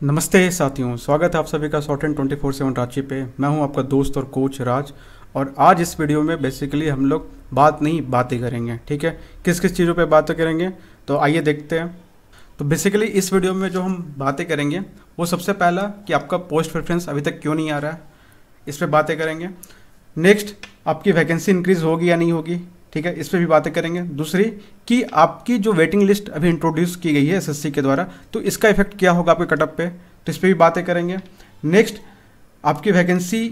नमस्ते साथियों, स्वागत है आप सभी का शॉर्ट एंड 24/7 रांची पे। मैं हूं आपका दोस्त और कोच राज। और आज इस वीडियो में बेसिकली हम लोग बातें करेंगे। ठीक है, किस किस चीज़ों पे बातें करेंगे तो आइए देखते हैं। तो बेसिकली इस वीडियो में जो हम बातें करेंगे वो सबसे पहला कि आपका पोस्ट प्रेफरेंस अभी तक क्यों नहीं आ रहा है, इस पर बातें करेंगे। नेक्स्ट, आपकी वैकेंसी इंक्रीज़ होगी या नहीं होगी, ठीक है, इस पर भी बातें करेंगे। दूसरी कि आपकी जो वेटिंग लिस्ट अभी इंट्रोड्यूस की गई है एसएससी के द्वारा, तो इसका इफेक्ट क्या होगा आपके कटअप पे, तो इस पर भी बातें करेंगे। नेक्स्ट, आपकी वैकेंसी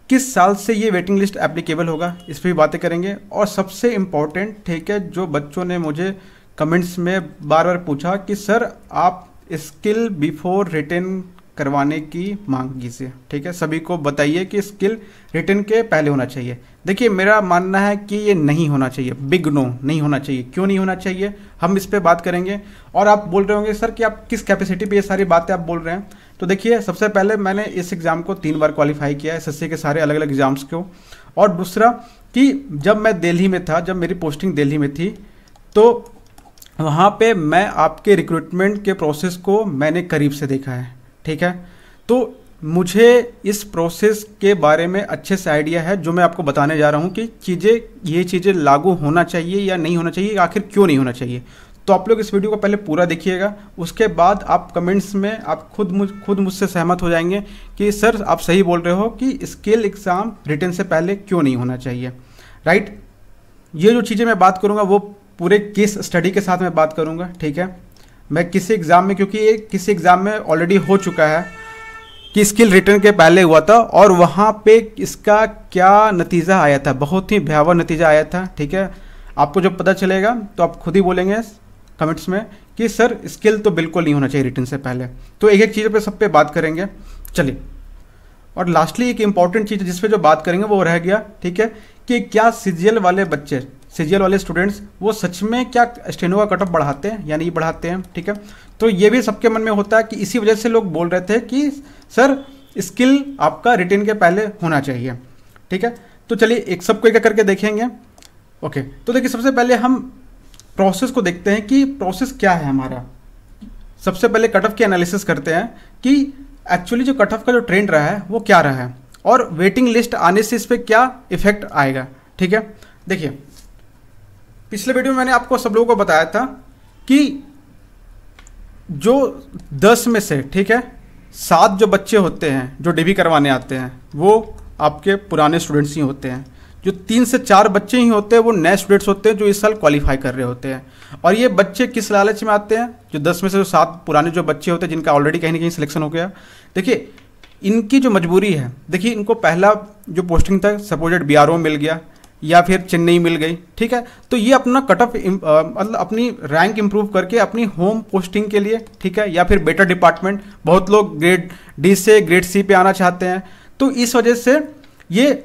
किस साल से ये वेटिंग लिस्ट एप्लीकेबल होगा, इस पर भी बातें करेंगे। और सबसे इम्पॉर्टेंट, ठीक है, जो बच्चों ने मुझे कमेंट्स में बार बार पूछा कि सर आप स्किल बिफोर रिटन करवाने की मांग कीजिए। ठीक है, सभी को बताइए कि स्किल रिटन के पहले होना चाहिए। देखिए, मेरा मानना है कि ये नहीं होना चाहिए, बिग नो नहीं होना चाहिए। क्यों नहीं होना चाहिए, हम इस पे बात करेंगे। और आप बोल रहे होंगे सर कि आप किस कैपेसिटी पे ये सारी बातें आप बोल रहे हैं। तो देखिए, सबसे पहले मैंने इस एग्ज़ाम को 3 बार क्वालिफाई किया है, एसएससी के सारे अलग अलग एग्जाम्स को। और दूसरा कि जब मैं दिल्ली में था, जब मेरी पोस्टिंग दिल्ली में थी, तो वहाँ पे मैं आपके रिक्रूटमेंट के प्रोसेस को मैंने करीब से देखा है। ठीक है, तो मुझे इस प्रोसेस के बारे में अच्छे से आइडिया है, जो मैं आपको बताने जा रहा हूँ कि ये चीज़ें लागू होना चाहिए या नहीं होना चाहिए, आखिर क्यों नहीं होना चाहिए। तो आप लोग इस वीडियो को पहले पूरा देखिएगा, उसके बाद आप कमेंट्स में आप खुद मुझसे सहमत हो जाएंगे कि सर आप सही बोल रहे हो कि स्किल एग्ज़ाम रिटन से पहले क्यों नहीं होना चाहिए। राइट, ये जो चीज़ें मैं बात करूँगा वो पूरे केस स्टडी के साथ मैं बात करूँगा। ठीक है, मैं किसी एग्ज़ाम में, क्योंकि ये किसी एग्ज़ाम में ऑलरेडी हो चुका है कि स्किल रिटर्न के पहले हुआ था और वहाँ पे इसका क्या नतीजा आया था, बहुत ही भयावह नतीजा आया था। ठीक है, आपको जब पता चलेगा तो आप खुद ही बोलेंगे कमेंट्स में कि सर स्किल तो बिल्कुल नहीं होना चाहिए रिटर्न से पहले। तो एक एक चीज़ पे सब पे बात करेंगे। चलिए, और लास्टली एक इंपॉर्टेंट चीज़ जिस पे जो बात करेंगे वो रह गया, ठीक है, कि क्या सीजीएल वाले बच्चे, सीजीएल वाले स्टूडेंट्स वो सच में क्या स्टेनो का कटऑफ बढ़ाते हैं या नहीं बढ़ाते हैं। ठीक है, तो ये भी सबके मन में होता है कि इसी वजह से लोग बोल रहे थे कि सर स्किल आपका रिटन के पहले होना चाहिए। ठीक है, तो चलिए एक सबको एक करके देखेंगे। ओके, तो देखिए सबसे पहले हम प्रोसेस को देखते हैं कि प्रोसेस क्या है हमारा। सबसे पहले कटऑफ की एनालिसिस करते हैं कि एक्चुअली जो कटऑफ का जो ट्रेंड रहा है वो क्या रहा है और वेटिंग लिस्ट आने से इस पर क्या इफेक्ट आएगा। ठीक है, देखिए पिछले वीडियो में मैंने आपको सब लोगों को बताया था कि जो 10 में से, ठीक है, 7 जो बच्चे होते हैं जो डीबी करवाने आते हैं वो आपके पुराने स्टूडेंट्स ही होते हैं। जो 3 से 4 बच्चे ही होते हैं वो नए स्टूडेंट्स होते हैं जो इस साल क्वालिफाई कर रहे होते हैं। और ये बच्चे किस लालच में आते हैं, जो 10 में से जो 7 पुराने जो बच्चे होते हैं जिनका ऑलरेडी कहीं ना कहीं सिलेक्शन हो गया। देखिए इनकी जो मजबूरी है, देखिए इनको पहला जो पोस्टिंग था सपोजेड बीआरओ मिल गया या फिर चेन्नई मिल गई। ठीक है, तो ये अपना कटऑफ मतलब अपनी रैंक इंप्रूव करके अपनी होम पोस्टिंग के लिए, ठीक है, या फिर बेटर डिपार्टमेंट, बहुत लोग ग्रेड डी से ग्रेड सी पे आना चाहते हैं, तो इस वजह से ये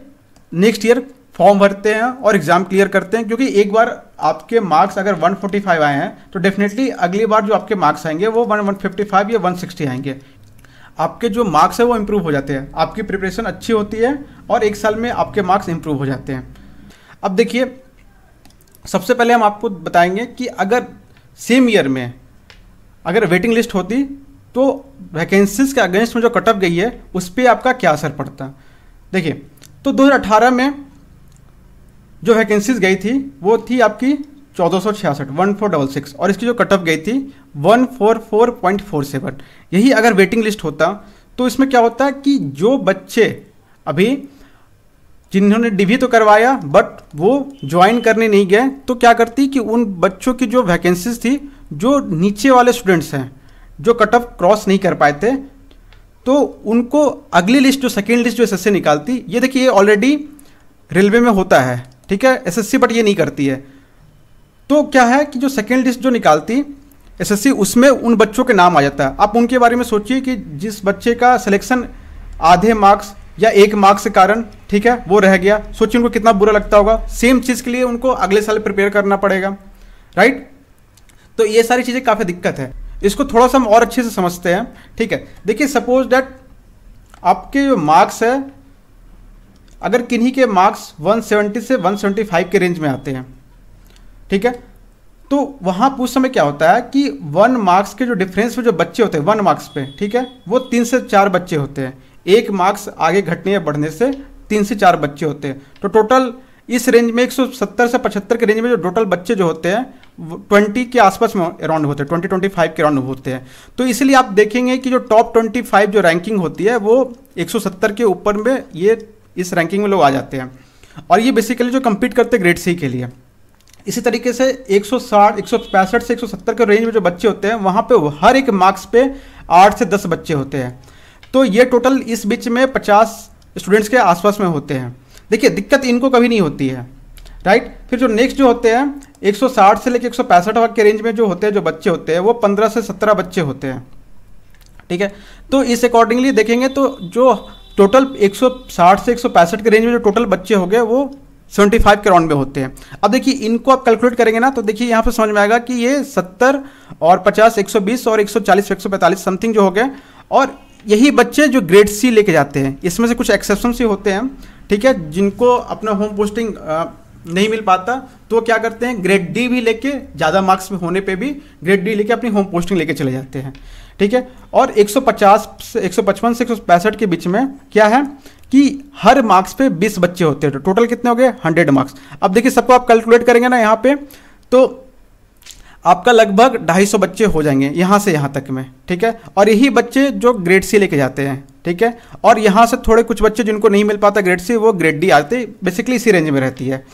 नेक्स्ट ईयर फॉर्म भरते हैं और एग्जाम क्लियर करते हैं। क्योंकि एक बार आपके मार्क्स अगर 145 आए हैं तो डेफिनेटली अगली बार जो आपके मार्क्स आएंगे वो 155 या 160 आएंगे। आपके जो मार्क्स है वो इंप्रूव हो जाते हैं, आपकी प्रिपरेशन अच्छी होती है और एक साल में आपके मार्क्स इंप्रूव हो जाते हैं। अब देखिए सबसे पहले हम आपको बताएंगे कि अगर सेम ईयर में अगर वेटिंग लिस्ट होती तो वैकेंसीज के अगेंस्ट में जो कटऑफ गई है उस पर आपका क्या असर पड़ता। देखिए, तो 2018 में जो वैकेंसीज गई थी वो थी आपकी 1466 1466 और इसकी जो कटऑफ गई थी 144.47। यही अगर वेटिंग लिस्ट होता तो इसमें क्या होता कि जो बच्चे अभी जिन्होंने डिवी तो करवाया बट वो ज्वाइन करने नहीं गए, तो क्या करती कि उन बच्चों की जो वैकेंसीज थी, जो नीचे वाले स्टूडेंट्स हैं जो कट ऑफ क्रॉस नहीं कर पाए थे, तो उनको अगली लिस्ट जो सेकेंड लिस्ट जो एसएससी निकालती, ये देखिए ये ऑलरेडी रेलवे में होता है, ठीक है, एसएससी बट ये नहीं करती है। तो क्या है कि जो सेकेंड लिस्ट जो निकालती एसएससी, उसमें उन बच्चों के नाम आ जाता है। आप उनके बारे में सोचिए कि जिस बच्चे का सिलेक्शन आधे मार्क्स या 1 मार्क्स के कारण, ठीक है, वो रह गया, सोचिए उनको कितना बुरा लगता होगा। सेम चीज़ के लिए उनको अगले साल प्रिपेयर करना पड़ेगा। राइट, तो ये सारी चीज़ें काफ़ी दिक्कत है। इसको थोड़ा सा हम और अच्छे से समझते हैं। ठीक है, देखिए सपोज दैट आपके जो मार्क्स है, अगर किन्हीं के मार्क्स 170 से 175 के रेंज में आते हैं, ठीक है, तो वहाँ उस समय क्या होता है कि 1 मार्क्स के जो डिफरेंस में जो बच्चे होते हैं 1 मार्क्स पे, ठीक है, वो 3 से 4 बच्चे होते हैं। 1 मार्क्स आगे घटने या बढ़ने से 3 से 4 बच्चे होते हैं। तो टोटल इस रेंज में 170 से 75 के रेंज में जो टोटल बच्चे जो होते हैं 20 के आसपास में अराउंड होते हैं, 20-25 के अराउंड होते हैं। तो इसलिए आप देखेंगे कि जो टॉप 25 जो रैंकिंग होती है वो 170 के ऊपर में ये इस रैंकिंग में लोग आ जाते हैं। और ये बेसिकली जो कम्पीट करते हैं ग्रेड सी के लिए। इसी तरीके से 160, 165 से 170 के रेंज में जो बच्चे होते हैं वहाँ पे हर एक मार्क्स पे 8 से 10 बच्चे होते हैं। तो ये टोटल इस बीच में 50 स्टूडेंट्स के आसपास में होते हैं। देखिए दिक्कत इनको कभी नहीं होती है, राइट। फिर जो नेक्स्ट जो होते हैं 160 से लेकर 165 के रेंज में जो होते हैं जो बच्चे होते हैं वो 15 से 17 बच्चे होते हैं, ठीक है। तो इस अकॉर्डिंगली देखेंगे तो जो टोटल 160 से 165 के रेंज में जो टोटल बच्चे हो गए वो 75 के राउंड में होते हैं। अब देखिए इनको आप कैलकुलेट करेंगे ना तो देखिए यहाँ पे समझ में आएगा कि ये 70 और 50, 120 और 140, 145 समथिंग जो हो गए। और यही बच्चे जो ग्रेड सी लेके जाते हैं, इसमें से कुछ एक्सेप्शन ही होते हैं, ठीक है, जिनको अपना होम पोस्टिंग नहीं मिल पाता तो वो क्या करते हैं ग्रेड डी भी लेके, ज़्यादा मार्क्स में होने पे भी ग्रेड डी लेके अपनी होम पोस्टिंग लेके चले जाते हैं, ठीक है। और 150 से 155 से 165 के बीच में क्या है कि हर मार्क्स पे 20 बच्चे होते हैं। टोटल कितने हो गए 100 मार्क्स। अब देखिए सबको आप कैलकुलेट करेंगे ना यहाँ पे तो आपका लगभग 250 बच्चे हो जाएंगे यहाँ से यहाँ तक में, ठीक है। और यही बच्चे जो ग्रेड सी लेके जाते हैं, ठीक है। और यहाँ से थोड़े कुछ बच्चे जिनको नहीं मिल पाता ग्रेड सी वो ग्रेड डी आते, बेसिकली इसी रेंज में रहती है।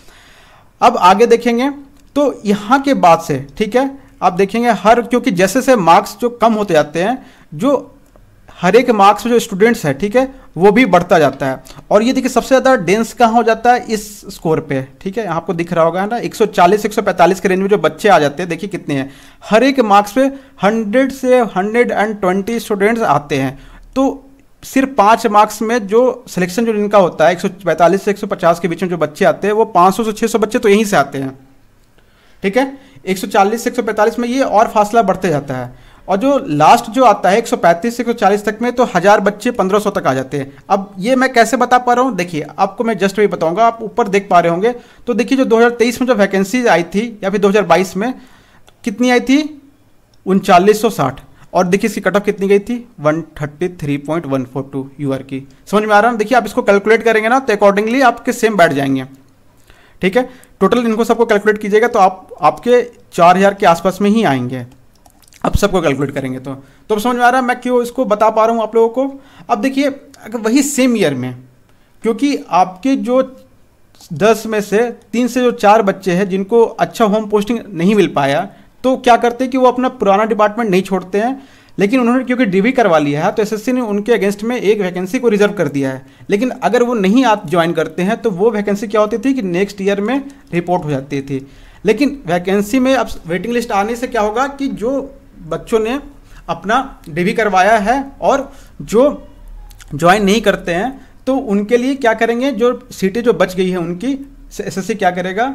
अब आगे देखेंगे तो यहाँ के बाद से, ठीक है, आप देखेंगे क्योंकि जैसे से मार्क्स जो कम होते जाते हैं जो हर एक मार्क्स में जो स्टूडेंट्स है, ठीक है, वो भी बढ़ता जाता है। और ये देखिए सबसे ज़्यादा डेंस कहाँ हो जाता है इस स्कोर पे, ठीक है, आपको दिख रहा होगा ना 140 145 के रेंज में जो बच्चे आ जाते हैं, देखिए कितने हैं। हर एक मार्क्स पे 100 से 120 स्टूडेंट्स आते हैं। तो सिर्फ 5 मार्क्स में जो सिलेक्शन जो इनका होता है 145 से 150 के बीच में जो बच्चे आते हैं वो 500 से 600 बच्चे तो यहीं से आते हैं, ठीक है। 140 से 145 में ये और फासला बढ़ते जाता है। और जो लास्ट जो आता है 135 से 140 तक में तो 1000 बच्चे 1500 तक आ जाते हैं। अब ये मैं कैसे बता पा रहा हूँ, देखिए आपको मैं जस्ट वही बताऊंगा, आप ऊपर देख पा रहे होंगे। तो देखिए जो 2023 में जो वैकेंसी आई थी या फिर 2022 में कितनी आई थी 3960। और देखिए इसकी कट ऑफ कितनी गई थी 133.142 यूआर की। समझ में आ रहा है। देखिए आप इसको कैलकुलेट करेंगे ना तो अकॉर्डिंगली आपके सेम बैठ जाएंगे, ठीक है। टोटल इनको सबको कैलकुलेट कीजिएगा तो आपके 4000 के आसपास में ही आएंगे। अब सबको कैलकुलेट करेंगे तो अब समझ में आ रहा है मैं क्यों इसको बता पा रहा हूँ आप लोगों को। अब देखिए अगर वही सेम ईयर में, क्योंकि आपके जो 10 में से 3 से जो 4 बच्चे हैं जिनको अच्छा होम पोस्टिंग नहीं मिल पाया तो क्या करते हैं कि वो अपना पुराना डिपार्टमेंट नहीं छोड़ते हैं, लेकिन उन्होंने क्योंकि डिग्री करवा लिया है तो एसएससी ने उनके अगेंस्ट में एक वैकेंसी को रिजर्व कर दिया है। लेकिन अगर वो नहीं आप ज्वाइन करते हैं तो वो वैकेंसी क्या होती थी कि नेक्स्ट ईयर में रिपोर्ट हो जाती थी। लेकिन वैकेंसी में अब वेटिंग लिस्ट आने से क्या होगा कि जो बच्चों ने अपना डिग्री करवाया है और जो ज्वाइन नहीं करते हैं तो उनके लिए क्या करेंगे, जो सीटें जो बच गई है उनकी एसएससी क्या करेगा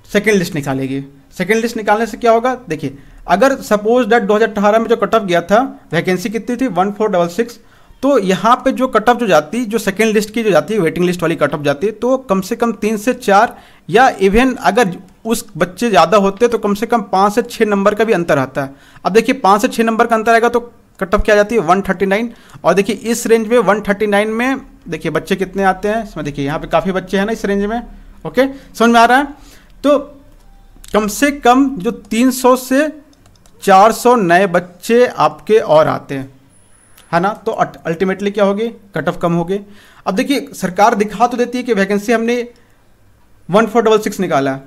सेकेंड लिस्ट निकालेगी। सेकेंड लिस्ट निकालने से क्या होगा, देखिए अगर सपोज दैट 2018 में जो कट ऑफ गया था वैकेंसी कितनी थी 1466, तो यहाँ पे जो कट ऑफ जो जाती जो सेकेंड लिस्ट की जो जाती है वेटिंग लिस्ट वाली कट ऑफ जाती है तो कम से कम 3 से 4 या इवन अगर उस बच्चे ज़्यादा होते तो कम से कम 5 से 6 नंबर का भी अंतर आता है। अब देखिए 5 से 6 नंबर का अंतर आएगा तो कट ऑफ क्या जाती है 139। और देखिए इस रेंज में 139 में देखिए बच्चे कितने आते हैं इसमें, देखिए यहाँ पे काफ़ी बच्चे हैं ना इस रेंज में। ओके समझ में आ रहा है। तो कम से कम जो 300 से 400 नए बच्चे आपके और आते हैं, है ना। तो अल्टीमेटली क्या होगी, कट ऑफ कम होगी। अब देखिए सरकार दिखा तो देती है कि वैकेंसी हमने 1466 निकाला,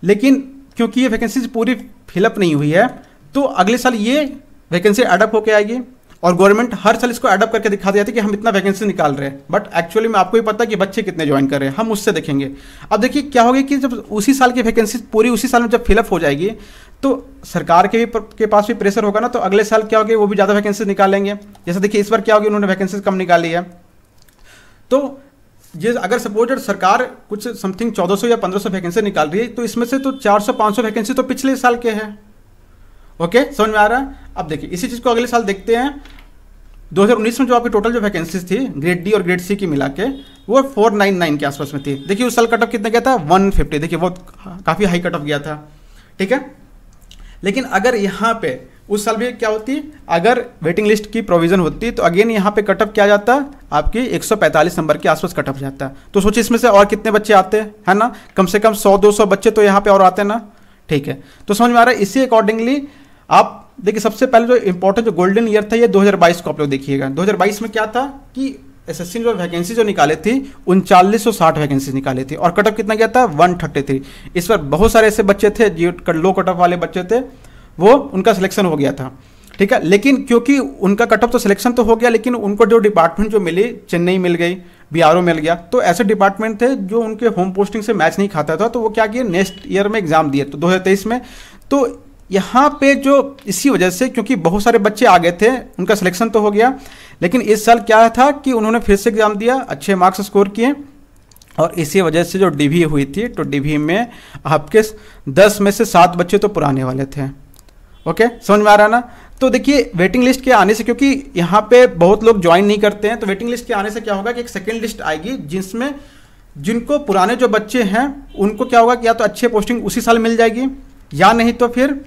लेकिन क्योंकि ये वैकेंसी पूरी फिलअप नहीं हुई है तो अगले साल ये वैकेंसी एडअप होकर आएगी और गवर्नमेंट हर साल इसको एडअप करके दिखा देती है कि हम इतना वैकेंसी निकाल रहे हैं, बट एक्चुअली में आपको ही पता है कि बच्चे कितने ज्वाइन कर रहे हैं, हम उससे देखेंगे। अब देखिए क्या होगी कि जब उसी साल की वैकेंसी पूरी उसी साल में जब फिलअप हो जाएगी तो सरकार के पास भी प्रेशर होगा ना, तो अगले साल क्या होगी वो भी ज़्यादा वैकेंसी निकालेंगे। जैसे देखिए इस बार क्या होगी, उन्होंने वैकेंसी कम निकाली है। तो ये अगर सपोज सरकार कुछ समथिंग 1400 या 1500 वैकेंसी निकाल रही है तो इसमें से तो 400-500 वैकेंसी तो पिछले साल के हैं। ओके समझ में आ रहा है। अब देखिए इसी चीज़ को अगले साल देखते हैं। 2019 में जो आपकी टोटल जो वैकेंसीज थी ग्रेड डी और ग्रेड सी की मिला के वो 499 के आसपास में थी। देखिए उस साल कट ऑफ कितना गया था 150, देखिए वो काफ़ी हाई कट ऑफ गया था, ठीक है। लेकिन अगर यहाँ पे उस साल भी क्या होती, अगर वेटिंग लिस्ट की प्रोविज़न होती तो अगेन यहाँ पे कटअप क्या जाता, आपकी 145 नंबर के आसपास कटअप जाता। तो सोचिए इसमें से और कितने बच्चे आते हैं, है ना, कम से कम 100-200 बच्चे तो यहाँ पे और आते हैं ना। ठीक है, तो समझ में आ रहा है। इसी अकॉर्डिंगली आप देखिए सबसे पहले जो इंपॉर्टेंट जो गोल्डन ईयर था ये 2022 को आप लोग देखिएगा। 2022 में क्या था कि एसएससी ने जो वैकेंसी जो निकाले थी 3960 वैकेंसी निकाली थी और कटअप कितना गया था 133। इस पर बहुत सारे ऐसे बच्चे थे जो लो कटअप वाले बच्चे थे, वो उनका सिलेक्शन हो गया था। ठीक है, लेकिन क्योंकि उनका कटअप तो सिलेक्शन तो हो गया, लेकिन उनको जो डिपार्टमेंट जो मिली, चेन्नई मिल गई, बीआरओ मिल गया, तो ऐसे डिपार्टमेंट थे जो उनके होम पोस्टिंग से मैच नहीं खाता था, तो वो क्या किए नेक्स्ट ईयर में एग्जाम दिए तो 2023 में। तो यहाँ पे जो इसी वजह से क्योंकि बहुत सारे बच्चे आ गए थे, उनका सिलेक्शन तो हो गया, लेकिन इस साल क्या था कि उन्होंने फिर से एग्जाम दिया, अच्छे मार्क्स स्कोर किए और इसी वजह से जो डीवी हुई थी तो डीवी में आपके 10 में से 7 बच्चे तो पुराने वाले थे। ओके, समझ में आ रहा है ना। तो देखिए वेटिंग लिस्ट के आने से, क्योंकि यहाँ पे बहुत लोग ज्वाइन नहीं करते हैं, तो वेटिंग लिस्ट के आने से क्या होगा कि एक सेकेंड लिस्ट आएगी जिसमें जिनको पुराने जो बच्चे हैं उनको क्या होगा कि या तो अच्छे पोस्टिंग उसी साल मिल जाएगी, या नहीं तो फिर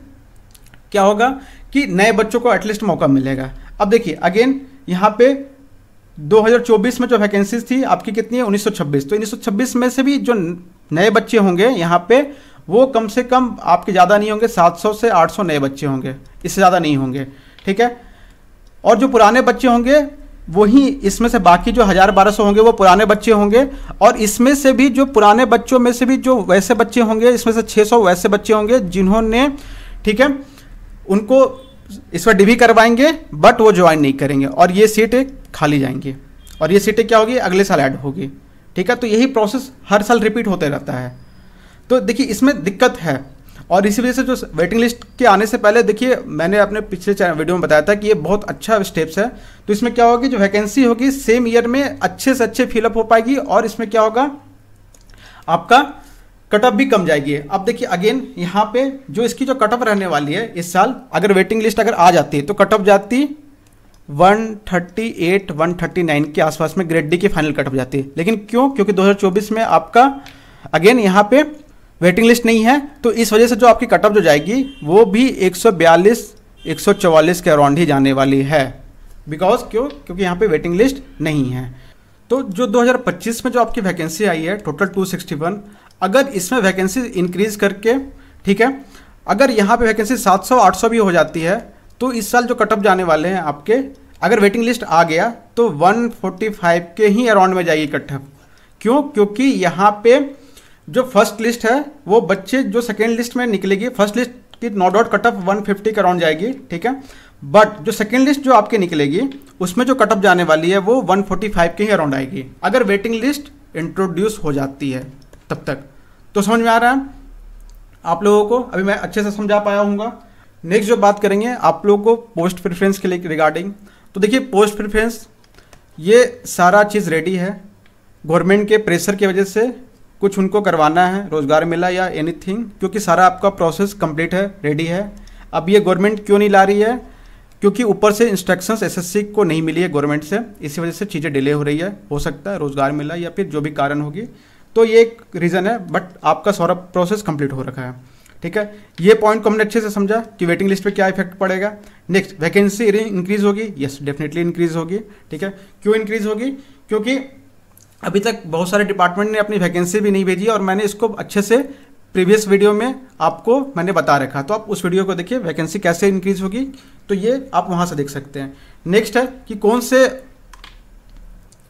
क्या होगा कि नए बच्चों को एटलीस्ट मौका मिलेगा। अब देखिए अगेन यहाँ पे 2024 में जो वैकेंसीज थी आपकी कितनी है 1926, तो 1926 में से भी जो नए बच्चे होंगे यहाँ पे वो कम से कम आपके ज़्यादा नहीं होंगे, 700 से 800 नए बच्चे होंगे, इससे ज़्यादा नहीं होंगे। ठीक है, और जो पुराने बच्चे होंगे वही इसमें से बाकी जो 1000-1200 होंगे वो पुराने बच्चे होंगे, और इसमें से भी जो पुराने बच्चों में से भी जो वैसे बच्चे होंगे, इसमें से 600 वैसे बच्चे होंगे जिन्होंने, ठीक है, उनको इस पर डिवी करवाएंगे बट वो ज्वाइन नहीं करेंगे और ये सीटें खाली जाएंगी और ये सीटें क्या होगी अगले साल ऐड होगी। ठीक है, तो यही प्रोसेस हर साल रिपीट होते रहता है। तो देखिए इसमें दिक्कत है और इसी वजह से जो वेटिंग लिस्ट के आने से पहले देखिए मैंने अपने पिछले वीडियो में बताया था कि ये बहुत अच्छा स्टेप्स है। तो इसमें क्या होगी जो वैकेंसी होगी सेम ईयर में अच्छे से अच्छे फिलअप हो पाएगी और इसमें क्या होगा आपका कटअप भी कम जाएगी। अब देखिए अगेन यहाँ पे जो इसकी जो कटअप रहने वाली है इस साल, अगर वेटिंग लिस्ट अगर आ जाती है तो कटअप जाती 138-139 के आसपास में ग्रेड डी की फाइनल कटअप जाती है। लेकिन क्यों? क्योंकि 2024 में आपका अगेन यहाँ पे वेटिंग लिस्ट नहीं है, तो इस वजह से जो आपकी कटअप जो जाएगी वो भी 142-144 के अराउंड ही जाने वाली है। बिकॉज क्यों? क्योंकि यहाँ पे वेटिंग लिस्ट नहीं है। तो जो 2025 में जो आपकी वैकेंसी आई है टोटल 261, अगर इसमें वैकेंसी इंक्रीज करके, ठीक है, अगर यहाँ पे वैकेंसी 700-800 भी हो जाती है तो इस साल जो कटअप जाने वाले हैं आपके, अगर वेटिंग लिस्ट आ गया तो 145 के ही अराउंड में जाएगी कटअप। क्यों? क्योंकि यहाँ पे जो फर्स्ट लिस्ट है वो बच्चे जो सेकेंड लिस्ट में निकलेगी, फर्स्ट लिस्ट की नो डाउट कटअप 150 के अराउंड जाएगी, ठीक है, बट जो सेकेंड लिस्ट जो आपके निकलेगी उसमें जो कटअप जाने वाली है वो 145 के ही अराउंड आएगी अगर वेटिंग लिस्ट इंट्रोड्यूस हो जाती है तब तक। तो समझ में आ रहा है आप लोगों को? अभी मैं अच्छे से समझा पाया हूँगा। नेक्स्ट जो बात करेंगे आप लोगों को पोस्ट प्रेफरेंस के लिए रिगार्डिंग, तो देखिए पोस्ट प्रेफरेंस ये सारा चीज़ रेडी है, गवर्नमेंट के प्रेशर की वजह से कुछ उनको करवाना है, रोजगार मिला या एनीथिंग, क्योंकि सारा आपका प्रोसेस कंप्लीट है, रेडी है। अब ये गवर्नमेंट क्यों नहीं ला रही है? क्योंकि ऊपर से इंस्ट्रक्शंस एसएससी को नहीं मिली है गवर्नमेंट से, इसी वजह से चीज़ें डिले हो रही है। हो सकता है रोजगार मिला या फिर जो भी कारण होगी, तो ये एक रीज़न है, बट आपका सारा प्रोसेस कंप्लीट हो रखा है। ठीक है, ये पॉइंट को हमने अच्छे से समझा कि वेटिंग लिस्ट पे क्या इफेक्ट पड़ेगा। नेक्स्ट, वैकेंसी इंक्रीज होगी, यस डेफिनेटली इंक्रीज होगी। ठीक है, क्यों इंक्रीज होगी? क्योंकि अभी तक बहुत सारे डिपार्टमेंट ने अपनी वैकेंसी भी नहीं भेजी और मैंने इसको अच्छे से प्रीवियस वीडियो में आपको मैंने बता रखा, तो आप उस वीडियो को देखिए वैकेंसी कैसे इंक्रीज होगी, तो ये आप वहाँ से देख सकते हैं। नेक्स्ट है कि कौन से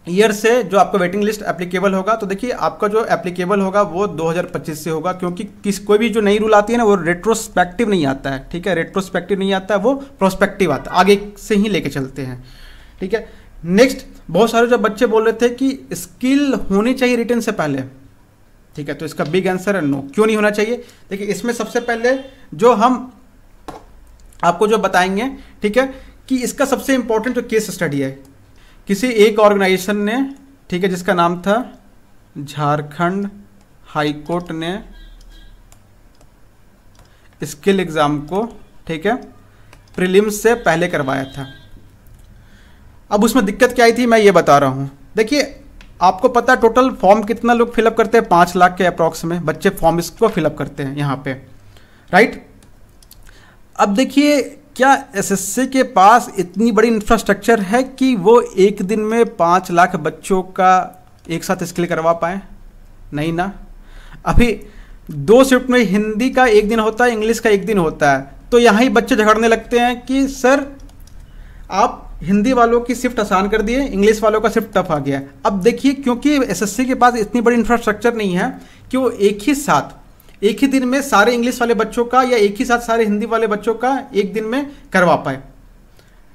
ईयर से जो आपका वेटिंग लिस्ट एप्लीकेबल होगा, तो देखिए आपका जो एप्लीकेबल होगा वो 2025 से होगा, क्योंकि कोई भी जो नई रूल आती है ना वो रेट्रोस्पेक्टिव नहीं आता है। ठीक है, रेट्रोस्पेक्टिव नहीं आता है, वो प्रोस्पेक्टिव आता है, आगे से ही लेके चलते हैं। ठीक है, नेक्स्ट, बहुत सारे जो बच्चे बोल रहे थे कि स्किल होनी चाहिए रिटन से पहले, ठीक है, तो इसका बिग आंसर है नो। क्यों नहीं होना चाहिए? देखिए इसमें सबसे पहले जो हम आपको जो बताएंगे, ठीक है, कि इसका सबसे इंपॉर्टेंट जो केस स्टडी है, किसी एक ऑर्गेनाइजेशन ने, ठीक है, जिसका नाम था झारखंड हाई कोर्ट ने स्किल एग्जाम को, ठीक है, प्रीलिम्स से पहले करवाया था। अब उसमें दिक्कत क्या आई थी मैं ये बता रहा हूँ। देखिए आपको पता है टोटल फॉर्म कितना लोग फिलअप करते हैं, 5 लाख के अप्रॉक्स में बच्चे फॉर्म इसको फिलअप करते हैं यहाँ पे, राइट। अब देखिए, क्या एसएससी के पास इतनी बड़ी इंफ्रास्ट्रक्चर है कि वो एक दिन में 5 लाख बच्चों का एक साथ स्किल करवा पाए? नहीं ना। अभी 2 शिफ्ट में हिंदी का एक दिन होता है, इंग्लिश का एक दिन होता है, तो यहाँ ही बच्चे झगड़ने लगते हैं कि सर आप हिंदी वालों की शिफ्ट आसान कर दिए, इंग्लिश वालों का शिफ्ट टफ आ गया। अब देखिए, क्योंकि एसएससी के पास इतनी बड़ी इंफ्रास्ट्रक्चर नहीं है कि वो एक ही दिन में सारे इंग्लिश वाले बच्चों का या एक ही साथ सारे हिंदी वाले बच्चों का एक दिन में करवा पाए।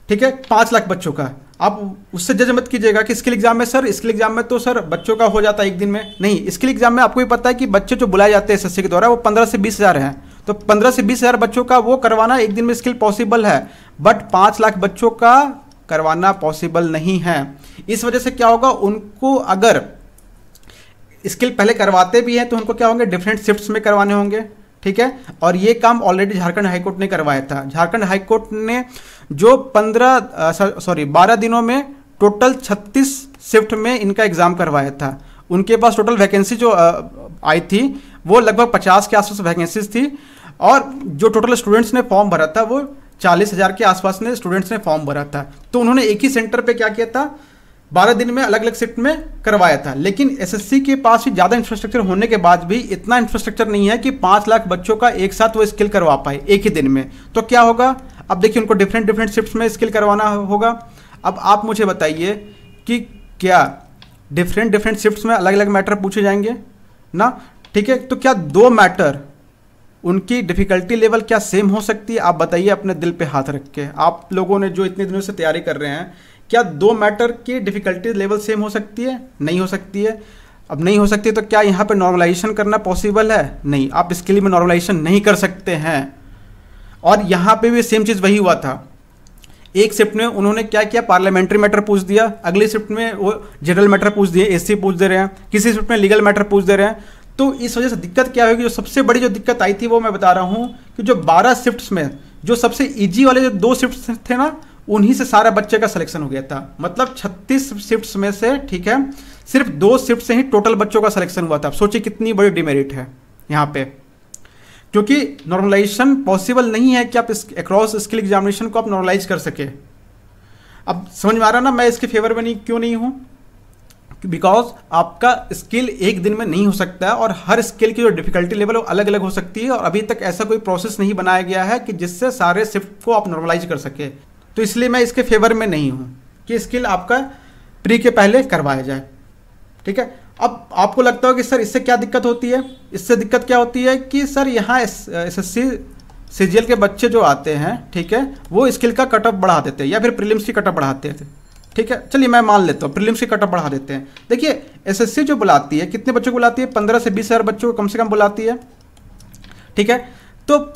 ठीक है, 5 लाख बच्चों का। आप उससे जज मत कीजिएगा कि स्किल एग्जाम में सर, स्किल एग्जाम में तो सर बच्चों का हो जाता है एक दिन में। नहीं, स्किल एग्जाम में आपको भी पता है कि बच्चे जो बुलाए जाते हैं एसएससी के द्वारा वो 15 से 20 हज़ार हैं, तो 15 से 20 हज़ार बच्चों का वो करवाना एक दिन में स्किल पॉसिबल है, बट 5 लाख बच्चों का करवाना पॉसिबल नहीं है। इस वजह से क्या होगा, उनको अगर स्किल पहले करवाते भी हैं तो उनको क्या होंगे, डिफरेंट शिफ्ट्स में करवाने होंगे। ठीक है, और ये काम ऑलरेडी झारखंड हाईकोर्ट ने करवाया था। झारखंड हाईकोर्ट ने जो 12 दिनों में टोटल 36 शिफ्ट में इनका एग्जाम करवाया था। उनके पास टोटल वैकेंसी जो आई थी वो लगभग 50 के आसपास वैकेंसीज थी, और जो टोटल स्टूडेंट्स ने फॉर्म भरा था वो 40,000 के आसपास ने स्टूडेंट्स ने फॉर्म भरा था। तो उन्होंने एक ही सेंटर पे क्या किया था, 12 दिन में अलग अलग शिफ्ट में करवाया था। लेकिन एसएससी के पास भी ज़्यादा इंफ्रास्ट्रक्चर होने के बाद भी इतना इंफ्रास्ट्रक्चर नहीं है कि 5 लाख बच्चों का एक साथ वो स्किल करवा पाए एक ही दिन में। तो क्या होगा, अब देखिए उनको डिफरेंट शिफ्ट्स में स्किल करवाना होगा। अब आप मुझे बताइए कि क्या डिफरेंट शिफ्ट्स में अलग अलग मैटर पूछे जाएंगे ना? ठीक है, तो क्या 2 मैटर उनकी डिफ़िकल्टी लेवल क्या सेम हो सकती है? आप बताइए अपने दिल पे हाथ रख के, आप लोगों ने जो इतने दिनों से तैयारी कर रहे हैं, क्या 2 मैटर की डिफ़िकल्टी लेवल सेम हो सकती है? नहीं हो सकती है। अब नहीं हो सकती तो क्या यहाँ पे नॉर्मलाइजेशन करना पॉसिबल है? नहीं, आप इसके लिए में नॉर्मलाइजेशन नहीं कर सकते हैं। और यहाँ पे भी सेम चीज़ वही हुआ था। एक शिफ्ट में उन्होंने क्या किया, पार्लियामेंट्री मैटर पूछ दिया, अगली शिफ्ट में वो जनरल मैटर पूछ दिए, एससी पूछ दे रहे हैं, किसी शिफ्ट में लीगल मैटर पूछ दे रहे हैं। तो इस वजह से दिक्कत क्या होगी, जो सबसे बड़ी जो दिक्कत आई थी वो मैं बता रहा हूँ कि जो 12 शिफ्ट्स में जो सबसे ईजी वाले जो 2 शिफ्ट्स थे ना, उन्हीं से सारा बच्चे का सिलेक्शन हो गया था। मतलब 36 शिफ्ट्स में से, ठीक है, सिर्फ 2 शिफ्ट से ही टोटल बच्चों का सिलेक्शन हुआ था। अब सोचिए कितनी बड़ी डिमेरिट है यहाँ पे, क्योंकि नॉर्मलाइजेशन पॉसिबल नहीं है कि आप अक्रॉस स्किल एग्जामिनेशन को आप नॉर्मलाइज कर सके। अब समझ में आ रहा ना मैं इसके फेवर में क्यों नहीं हूँ? बिकॉज आपका स्किल एक दिन में नहीं हो सकता है, और हर स्किल की जो डिफिकल्टी लेवल वो अलग अलग हो सकती है, और अभी तक ऐसा कोई प्रोसेस नहीं बनाया गया है कि जिससे सारे शिफ्ट को आप नॉर्मलाइज कर सके। तो इसलिए मैं इसके फेवर में नहीं हूँ कि स्किल आपका प्री के पहले करवाया जाए। ठीक है, अब आपको लगता हो कि सर इससे क्या दिक्कत होती है? इससे दिक्कत क्या होती है कि सर यहाँ एसएससी सीजीएल के बच्चे जो आते हैं, ठीक है, वो स्किल का कटअप बढ़ा देते हैं या फिर प्रीलिम्स की कटअप बढ़ाते हैं। ठीक है, चलिए मैं मान लेता हूँ प्रीलिम्स की कटअप बढ़ा देते हैं। देखिए एसएससी जो बुलाती है, कितने बच्चों को बुलाती है? 15 से 20 हज़ार बच्चों को कम से कम बुलाती है। ठीक है, तो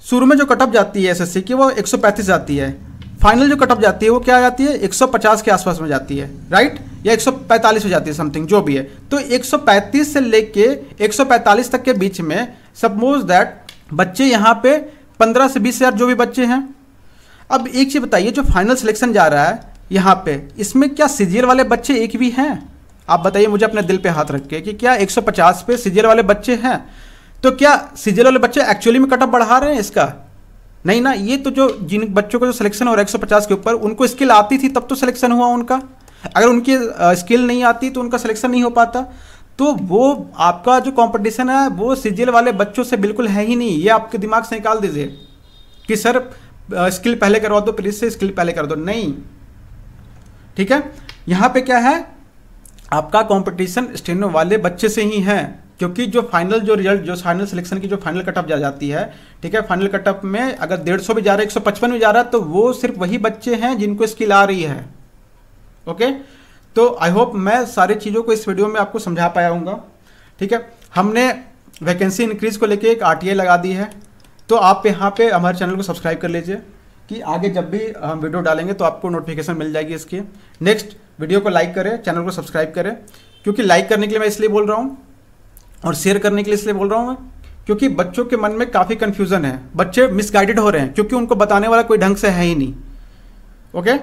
शुरू में जो कटअप जाती है एसएससी की वो 135 जाती है। फाइनल जो कटअप जाती है वो क्या जाती है? 150 के आसपास में जाती है, राइट, या 145 हो जाती है, समथिंग जो भी है। तो 135 से लेके 145 तक के बीच में सपोज दैट बच्चे यहाँ पे 15 से 20 हज़ार जो भी बच्चे हैं। अब एक चीज़ बताइए, जो फाइनल सिलेक्शन जा रहा है यहाँ पे, इसमें क्या सीजीएल वाले बच्चे एक भी हैं? आप बताइए मुझे अपने दिल पे हाथ रख के कि क्या 150 पे सीजीएल वाले बच्चे हैं? तो क्या सीजीएल वाले बच्चे एक्चुअली में कटअप बढ़ा रहे हैं इसका? नहीं ना। ये तो जो जिन बच्चों का जो सिलेक्शन हो रहा है 150 के ऊपर, उनको स्किल आती थी तब तो सिलेक्शन हुआ उनका। अगर उनकी स्किल नहीं आती तो उनका सिलेक्शन नहीं हो पाता। तो वो आपका जो कंपटीशन है वो सीजीएल वाले बच्चों से बिल्कुल है ही नहीं। ये आपके दिमाग से निकाल दीजिए कि सर स्किल पहले करवा दो, प्लीज से स्किल पहले कर दो, नहीं। ठीक है, यहाँ पे क्या है, आपका कंपटीशन स्टेनो वाले बच्चे से ही है, क्योंकि जो फाइनल जो रिजल्ट, जो फाइनल सिलेक्शन की जो फाइनल कटअप जा जाती है, ठीक है, फाइनल कटअप में अगर 150 भी जा रहा है, 155 भी जा रहा है, तो वो सिर्फ वही बच्चे हैं जिनको स्किल आ रही है। ओके, तो आई होप मैं सारी चीज़ों को इस वीडियो में आपको समझा पाया हूँगा। ठीक है, हमने वैकेंसी इंक्रीज को लेके एक आरटीआई लगा दी है, तो आप यहाँ पे हमारे चैनल को सब्सक्राइब कर लीजिए कि आगे जब भी हम वीडियो डालेंगे तो आपको नोटिफिकेशन मिल जाएगी इसकी। नेक्स्ट वीडियो को लाइक करें, चैनल को सब्सक्राइब करें, क्योंकि लाइक करने के लिए मैं इसलिए बोल रहा हूँ और शेयर करने के लिए इसलिए बोल रहा हूँ क्योंकि बच्चों के मन में काफ़ी कन्फ्यूज़न है, बच्चे मिसगाइडेड हो रहे हैं क्योंकि उनको बताने वाला कोई ढंग से है ही नहीं। ओके,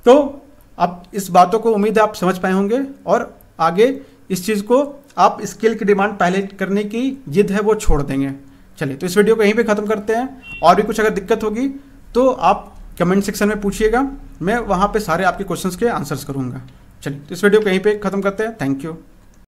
तो अब इस बातों को उम्मीद है आप समझ पाए होंगे और आगे इस चीज़ को आप स्किल की डिमांड पहले करने की जिद है वो छोड़ देंगे। चलिए, तो इस वीडियो को यहीं पे ख़त्म करते हैं और भी कुछ अगर दिक्कत होगी तो आप कमेंट सेक्शन में पूछिएगा, मैं वहाँ पे सारे आपके क्वेश्चंस के आंसर्स करूँगा। चलिए, तो इस वीडियो को यहीं पे ख़त्म करते हैं। Thank you.